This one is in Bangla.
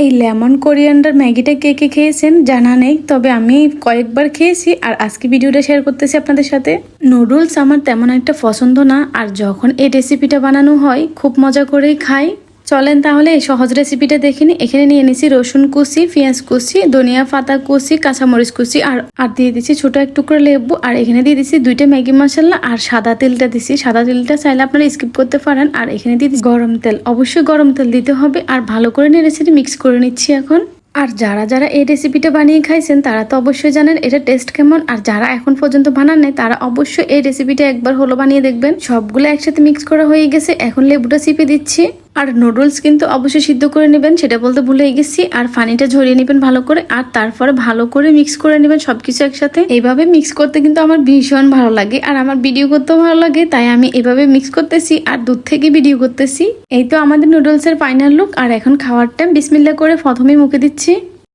এই লেমন কোরিয়ান্ডার ম্যাগিটা কে কে খেয়েছেন জানা নেই, তবে আমি কয়েকবার খেয়েছি আর আজকে ভিডিওটা শেয়ার করতেছি আপনাদের সাথে। নুডলস আমার তেমন একটা পছন্দ না, আর যখন এই রেসিপিটা বানানো হয় খুব মজা করেই খাই। চলেন তাহলে এই সহজ রেসিপিটা দেখে নিই। এখানে নিয়ে নিছি রসুন কুচি, পেঁয়াজ কুচি, ধনিয়া পাতা কুচি, কাঁচামরিচ কুচি আর দিয়ে দিচ্ছি ছোট এক টুকরো লেবু। আর এখানে দিয়ে দিচ্ছি 2টা ম্যাগি মশলা আর সাদা তেলটা দিছি। সাদা তেলটা চাইলে আপনারা স্কিপ করতে পারেন। আর এখানে দিয়ে দিচ্ছি গরম তেল, অবশ্যই গরম তেল দিতে হবে। আর ভালো করে নেড়েচেড়ে মিক্স করে নিচ্ছি এখন। আর যারা যারা এই রেসিপিটা বানিয়ে খাইছেন তারা তো অবশ্যই জানেন এটা টেস্ট কেমন। আর যারা এখন পর্যন্ত বানান নাই তারা অবশ্যই এই রেসিপিটা একবার হলো বানিয়ে দেখবেন। সবগুলো একসাথে মিক্স করা হয়ে গেছে, এখন লেবুটা চিপে দিচ্ছি। আর নুডলস কিন্তু অবশ্যই সিদ্ধ করে নেবেন, সেটা বলতে ভুলে গেছি। আর পানিটা ঝরিয়ে নেবেন ভালো করে, আর তারপরে ভালো করে মিক্স করে নেবেন সবকিছু একসাথে। এইভাবে মিক্স করতে কিন্তু আমার ভীষণ ভালো লাগে, আর আমার ভিডিও করতেও ভালো লাগে, তাই আমি এভাবে মিক্স করতেছি আর দূর থেকে ভিডিও করতেছি। এই তো আমাদের নুডলসের ফাইনাল লুক। আর এখন খাওয়ার টাইম। বিসমিল্লাহ করে প্রথমেই মুখে দিচ্ছি।